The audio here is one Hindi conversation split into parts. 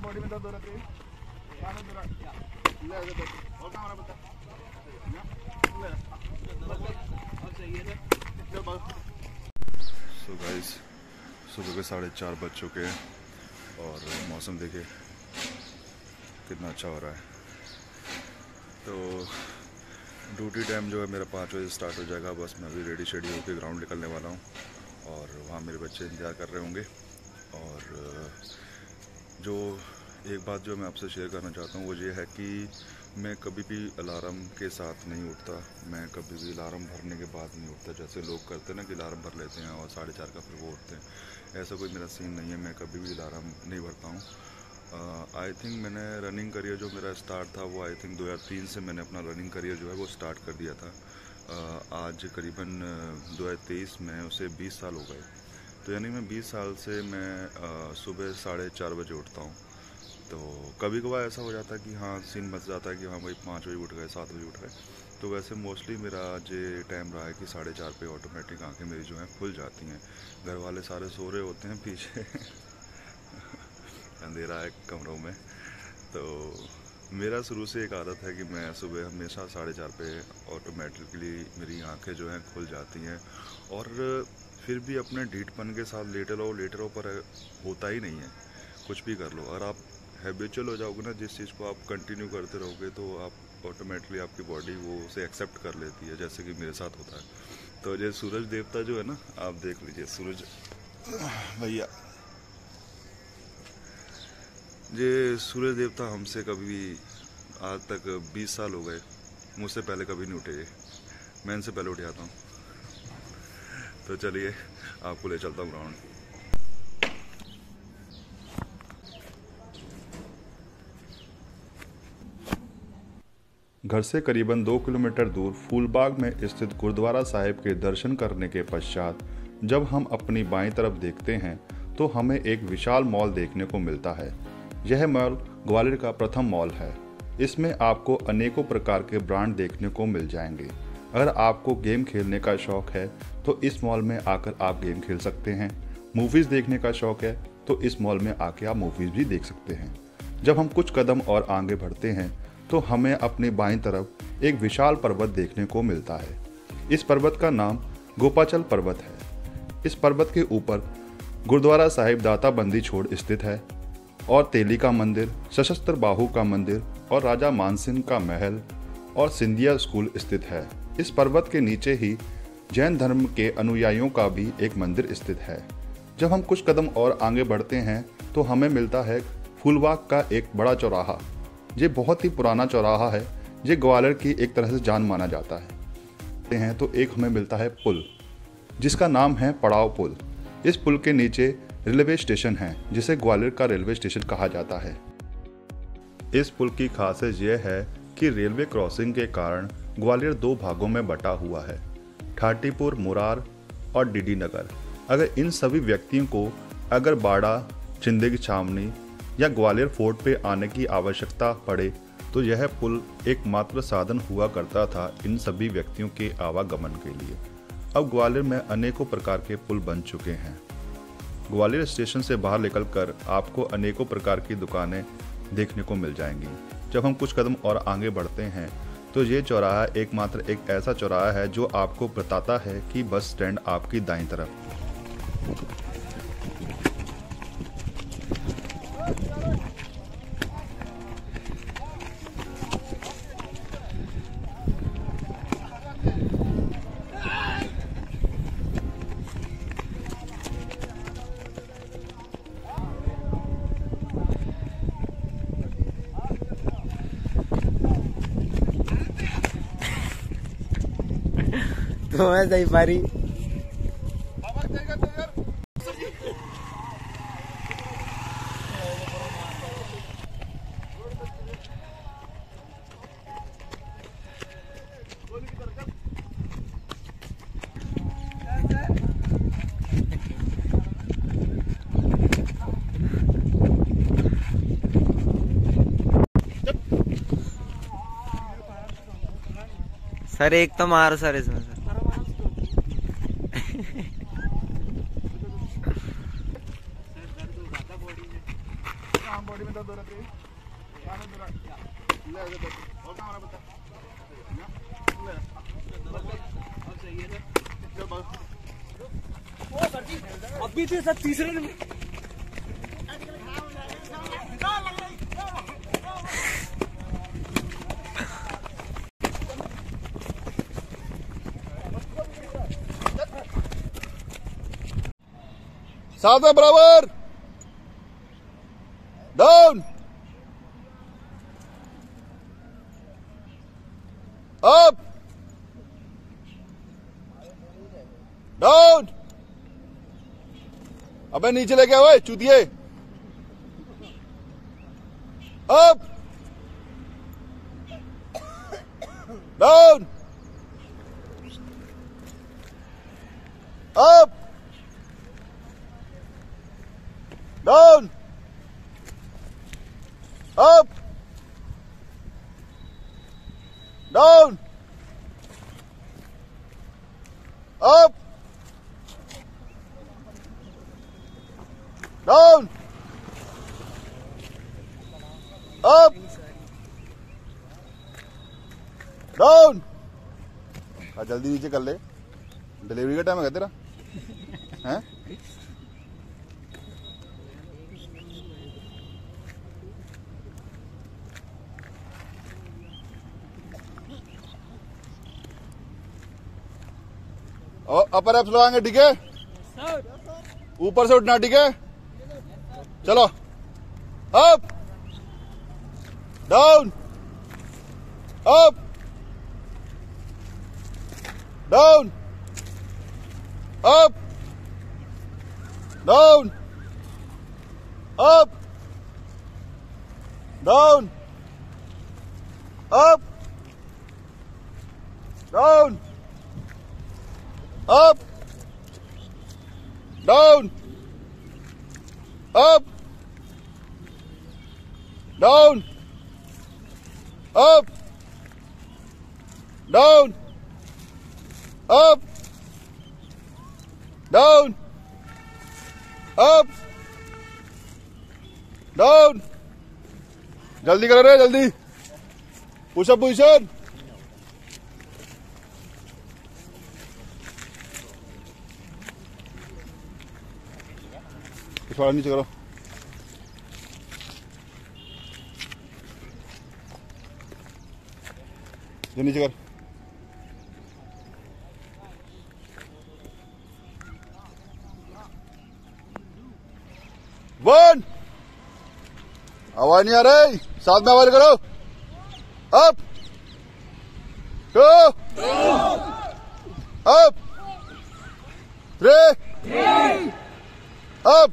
बॉडी में दर्द हो रहा है। सो गाइस, सुबह के 4:30 बज चुके हैं और मौसम देखिए कितना अच्छा हो रहा है। तो ड्यूटी टाइम जो है मेरा 5 बजे स्टार्ट हो जाएगा। बस मैं अभी रेडी शेडी होकर ग्राउंड निकलने वाला हूँ और वहाँ मेरे बच्चे इंतज़ार कर रहे होंगे। और जो एक बात जो मैं आपसे शेयर करना चाहता हूँ वो ये है कि मैं कभी भी अलार्म के साथ नहीं उठता। मैं कभी भी अलार्म भरने के बाद नहीं उठता, जैसे लोग करते हैं ना कि अलार्म भर लेते हैं और 4:30 का फिर वो उठते हैं। ऐसा कोई मेरा सीन नहीं है, मैं कभी भी अलार्म नहीं भरता हूँ। आई थिंक मैंने रनिंग करियर जो मेरा स्टार्ट था वो आई थिंक 2003 से मैंने अपना रनिंग करियर जो है वो स्टार्ट कर दिया था। आज करीबन 2023 में उसे 20 साल हो गए। तो यानी मैं 20 साल से मैं सुबह 4:30 बजे उठता हूँ। तो कभी कभार ऐसा हो जाता है कि हाँ सीन बच जाता है कि हाँ भाई 5 बजे उठ गए, 7 बजे उठ गए। तो वैसे मोस्टली मेरा जो टाइम रहा है कि 4:30 पे ऑटोमेटिक आंखें मेरी जो हैं खुल जाती हैं। घर वाले सारे सो रहे होते हैं पीछे अंधेरा है कमरों में। तो मेरा शुरू से एक आदत है कि मैं सुबह हमेशा 4:30 पे ऑटोमेटिकली मेरी आंखें जो हैं खुल जाती हैं। और फिर भी अपने ढीठपन के साथ लेटे रहो पर होता ही नहीं है। कुछ भी कर लो, अगर आप हैबिचुअल हो जाओगे ना, जिस चीज़ को आप कंटिन्यू करते रहोगे तो आप ऑटोमेटिकली आपकी बॉडी वो उसे एक्सेप्ट कर लेती है, जैसे कि मेरे साथ होता है। तो ये सूरज देवता जो है ना, आप देख लीजिए सूरज भैया, ये सूरज देवता हमसे कभी आज तक 20 साल हो गए, मुझसे पहले कभी नहीं उठे। मैं इनसे पहले उठ जाता हूँ। तो चलिए आपको ले चलता हूँ ग्राउंड। घर से करीबन 2 किलोमीटर दूर फूलबाग में स्थित गुरुद्वारा साहिब के दर्शन करने के पश्चात जब हम अपनी बाईं तरफ देखते हैं तो हमें एक विशाल मॉल देखने को मिलता है। यह मॉल ग्वालियर का प्रथम मॉल है। इसमें आपको अनेकों प्रकार के ब्रांड देखने को मिल जाएंगे। अगर आपको गेम खेलने का शौक है तो इस मॉल में आकर आप गेम खेल सकते हैं। मूवीज़ देखने का शौक है तो इस मॉल में आके आप मूवीज़ भी देख सकते हैं। जब हम कुछ कदम और आगे बढ़ते हैं तो हमें अपनी बाईं तरफ एक विशाल पर्वत देखने को मिलता है। इस पर्वत का नाम गोपाचल पर्वत है। इस पर्वत के ऊपर गुरुद्वारा साहिब दाता बंदी छोड़ स्थित है और तेली का मंदिर, सशस्त्र बाहु का मंदिर और राजा मानसिंह का महल और सिंधिया स्कूल स्थित है। इस पर्वत के नीचे ही जैन धर्म के अनुयायियों का भी एक मंदिर स्थित है। जब हम कुछ कदम और आगे बढ़ते हैं तो हमें मिलता है फूलबाग का एक बड़ा चौराहा। ये बहुत ही पुराना चौराहा है। ये ग्वालियर की एक तरह से जान माना जाता है। तो एक हमें मिलता है पुल जिसका नाम है पड़ाव पुल। इस पुल के नीचे रेलवे स्टेशन है जिसे ग्वालियर का रेलवे स्टेशन कहा जाता है। इस पुल की खासियत यह है कि रेलवे क्रॉसिंग के कारण ग्वालियर 2 भागों में बटा हुआ है, ठाटीपुर, मुरार और डीडी नगर। अगर इन सभी व्यक्तियों को अगर बाड़ा, चिंदे की छावनी या ग्वालियर फोर्ट पे आने की आवश्यकता पड़े तो यह पुल एकमात्र साधन हुआ करता था इन सभी व्यक्तियों के आवागमन के लिए। अब ग्वालियर में अनेकों प्रकार के पुल बन चुके हैं। ग्वालियर स्टेशन से बाहर निकलकर आपको अनेकों प्रकार की दुकानें देखने को मिल जाएंगी। जब हम कुछ कदम और आगे बढ़ते हैं तो ये चौराहा एकमात्र एक ऐसा चौराहा है जो आपको बताता है कि बस स्टैंड आपकी दाईं तरफ। तो मैं सही पारी सर एक तो मारो सर इसमें सर। बॉडी में दर्द हो रहा है और कहाँ बता अभी थे सब तीसरे में साथ में बराबर डाउन अप डाउन अबे नीचे लेके आओ चूतिए up down up down up down up down up down जल्दी नीचे कर ले डिलीवरी का टाइम है तेरा हैं और अपर एप्स लगाएंगे ठीक है ऊपर से उठना ठीक है चलो up down up down up down up down up down up down up down up down up down up down जल्दी करो रे जल्दी पुश अप पोजीशन थोड़ा नीचे करो जो नीचे कर वन आवाज नहीं आ रही साथ में आवाज करो up two up three up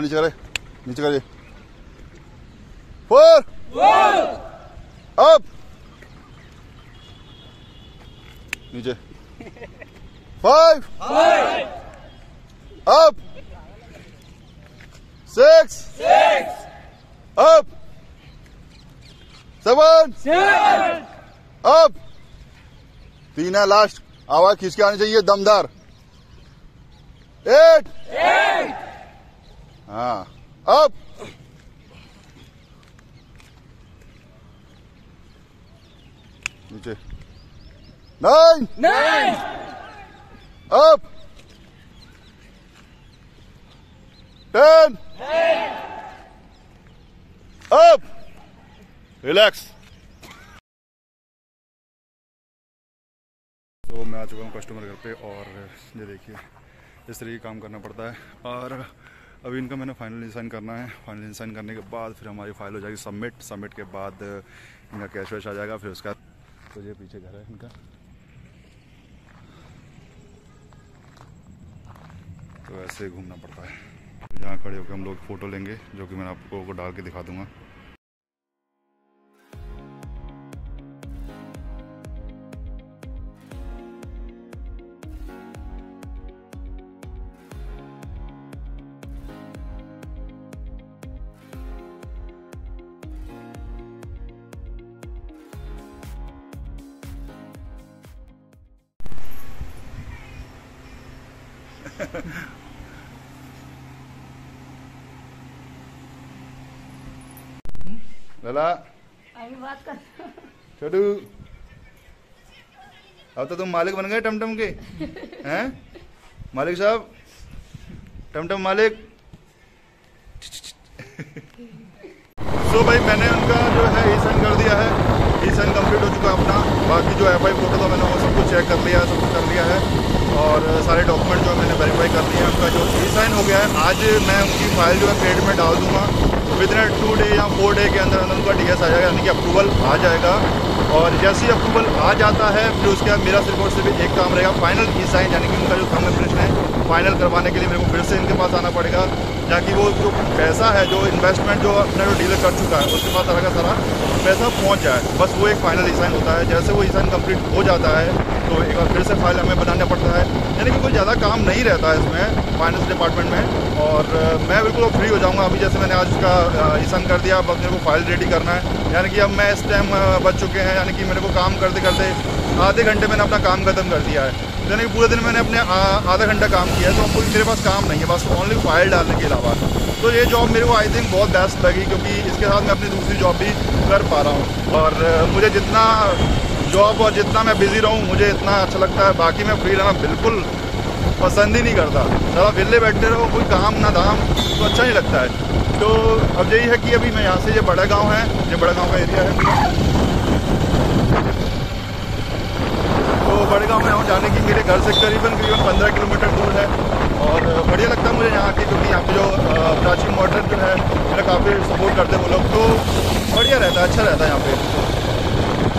नीचे करे नीचे करिए फोर अप नीचे five up six up seven up तीन है लास्ट आवाज खींच के आनी चाहिए दमदार एट हाँ अप नीचे नाइन अप 10 अप रिलैक्स। तो मैं आ चुका हूँ कस्टमर घर पे और ये देखिए इस तरीके काम करना पड़ता है। और अभी इनका मैंने फाइनल साइन करना है। फाइनल साइन करने के बाद फिर हमारी फाइल हो जाएगी सबमिट। सबमिट के बाद इनका कैश वैश आ जाएगा। फिर उसका तो ये पीछे घर है इनका, तो ऐसे घूमना पड़ता है। यहाँ खड़े होकर हम लोग फ़ोटो लेंगे जो कि मैं आपको डाल के दिखा दूँगा। लला अभी बात कर। छोटू अब तो तुम मालिक बन गए टमटम के हैं मालिक साहब, टमटम मालिक। सो भाई मैंने उनका जो है ई साइन कर दिया है, ई साइन कंप्लीट हो चुका है अपना। बाकी जो FI फोटो था मैंने वो सब कुछ चेक कर लिया है, सब कुछ कर लिया है और सारे डॉक्यूमेंट जो मैंने वेरीफाई कर लिए हैं। उनका जो ई साइन हो गया है, आज मैं उनकी फाइल जो है क्रेडिट में डाल दूंगा। विद इन 2 डे या 4 डे के अंदर अंदर उनका DS आ जाएगा, यानी कि अप्रूवल आ जाएगा। और जैसे ही अप्रूवल आ जाता है फिर उसके बाद मेरा रिपोर्ट से भी एक काम रहेगा, फाइनल ई साइन, यानी कि उनका जो थंब इम्प्रेशन है फाइनल करवाने के लिए मेरे को फिर से इनके पास आना पड़ेगा, ताकि वो जो पैसा है, जो इन्वेस्टमेंट जो अपना जो डीलर कर चुका है उसके पास सारा का सारा पैसा पहुंच जाए। बस वो एक फाइनल ई साइन होता है। जैसे वो ई साइन कंप्लीट हो जाता है तो एक बार फिर से फाइल हमें बनाना पड़ता है, यानी कि कोई ज़्यादा काम नहीं रहता है इसमें फाइनेंस डिपार्टमेंट में। और मैं बिल्कुल फ्री हो जाऊँगा। अभी जैसे मैंने आज उसका ई साइन कर दिया, अब मेरे को फाइल रेडी करना है, यानी कि अब मैं इस टाइम बच चुके हैं, यानी कि मेरे को काम करते करते आधे घंटे मैंने अपना काम खत्म कर दिया है, यानी कि पूरे दिन मैंने अपने आधा घंटा काम किया है। तो अब कोई मेरे पास काम नहीं है, बस ओनली फाइल डालने के अलावा। तो ये जॉब मेरे को आई थिंक बहुत बेस्ट लगी, क्योंकि इसके साथ मैं अपनी दूसरी जॉब भी कर पा रहा हूँ। और मुझे जितना जॉब और जितना मैं बिज़ी रहूँ मुझे इतना अच्छा लगता है। बाकी मैं फ्री रहना बिल्कुल पसंद ही नहीं करता, ज़्यादा विले बैठते रहो, कोई काम ना धाम, तो अच्छा नहीं लगता है। तो अब यही है कि अभी मैं यहाँ से, ये बड़ा गाँव है, ये बड़ा गाँव का एरिया है, तो बड़े गाँव में यहाँ जाने की मेरे घर से करीबन 15 किलोमीटर दूर है। और बढ़िया लगता है मुझे यहाँ के, क्योंकि यहाँ पे जो प्राची मोटर जो है मेरा काफ़ी सपोर्ट करते हैं वो लोग, तो बढ़िया रहता है, अच्छा रहता है यहाँ पे।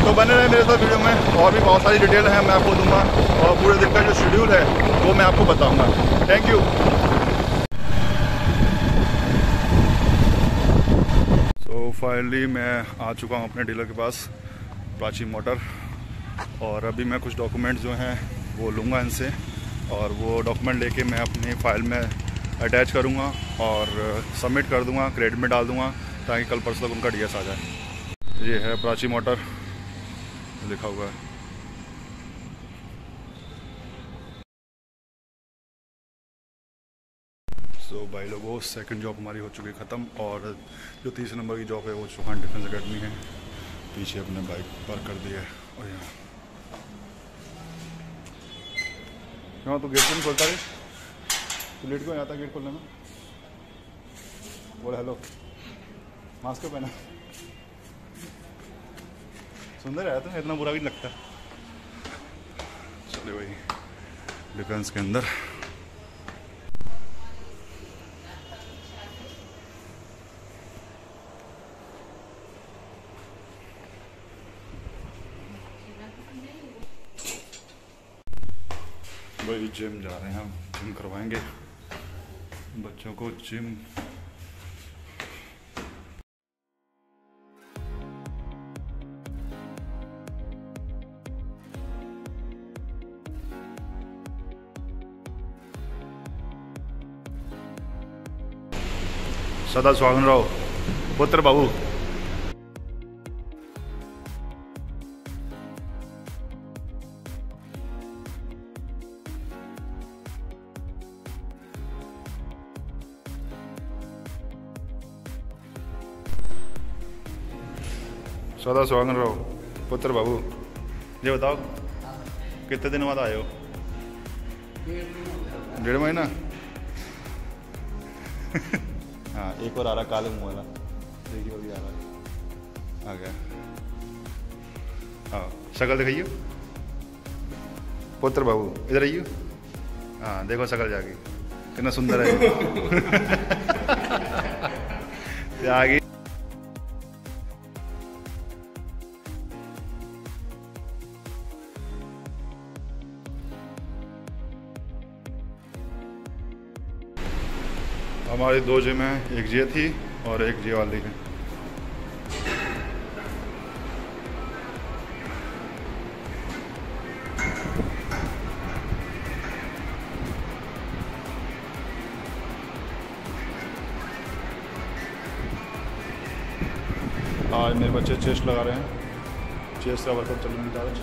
तो बने रहे मेरे साथ वीडियो में, और भी बहुत सारी डिटेल है मैं आपको दूंगा, और पूरे दिन का जो शेड्यूल है वो मैं आपको बताऊँगा। Thank you. तो फाइनली मैं आ चुका हूँ अपने डीलर के पास, प्राची मोटर, और अभी मैं कुछ डॉक्यूमेंट जो हैं वो लूँगा इनसे, और वो डॉक्यूमेंट लेके मैं अपनी फ़ाइल में अटैच करूँगा और सबमिट कर दूँगा, क्रेडिट में डाल दूँगा, ताकि कल परसों तक उनका DS आ जाए। ये है प्राची मोटर लिखा हुआ है। सो भाई लोगों, सेकंड जॉब हमारी हो चुकी है ख़त्म, और जो 30 नंबर की जॉब है वो चौहान डिफेंस अकेडमी है। पीछे अपने बाइक पार्क कर दी है, और यहाँ तो गेट क्यों नहीं खोलता है? तो लेट क्यों आता गेट खोलने में? बोला हेलो, मास्क क्यों पहना? सुंदर है, तो इतना बुरा भी नहीं लगता। चले भाई डिफेंस के अंदर। भाई जिम जा रहे हैं हम, जिम करवाएंगे बच्चों को जिम। सदा स्वागत रहो पुत्र बाबू। सदा स्वागत रहो पुत्र बाबू। ये बताओ कितने दिन बाद आए हो? 1.5 महीना। हाँ, एक और आ रहा काले मुँह वाला, देखिए अभी आ रहा है, आ गया। हाँ, शक्ल दिखाइए पुत्र बाबू, इधर आइए। हाँ देखो शक्ल जाके कितना सुंदर है। आगे हमारी 2 जिम हैं, एक ये थी और एक ये वाली है। आज मेरे बच्चे चेस्ट लगा रहे हैं, चेस्ट का वर्कआउट चल रहा है आज।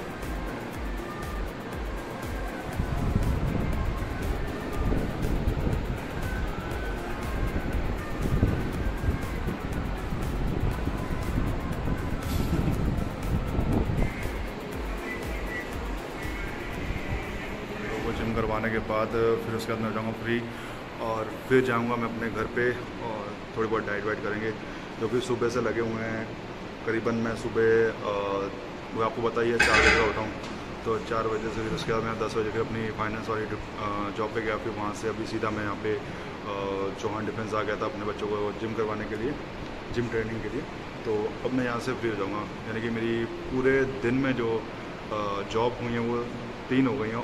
जिम करवाने के बाद फिर उसके बाद मैं हो जाऊँगा फ्री और फिर जाऊँगा मैं अपने घर पे और थोड़ी बहुत डाइट वाइट करेंगे, जो कि सुबह से लगे हुए हैं। करीबन मैं सुबह वो आपको बताइए 4 बजे उठा हूँ, तो 4 बजे से फिर उसके बाद मैं 10 बजे फिर अपनी फाइनेंस वाली जॉब पे गया। फिर वहाँ से अभी सीधा मैं यहाँ पे चौहान डिफेंस आ गया था अपने बच्चों को जिम करवाने के लिए, जिम ट्रेनिंग के लिए। तो अब मैं यहाँ से फ्री हो जाऊँगा, यानी कि मेरी पूरे दिन में जो जॉब हुई हैं वो 3 हो गई हैं।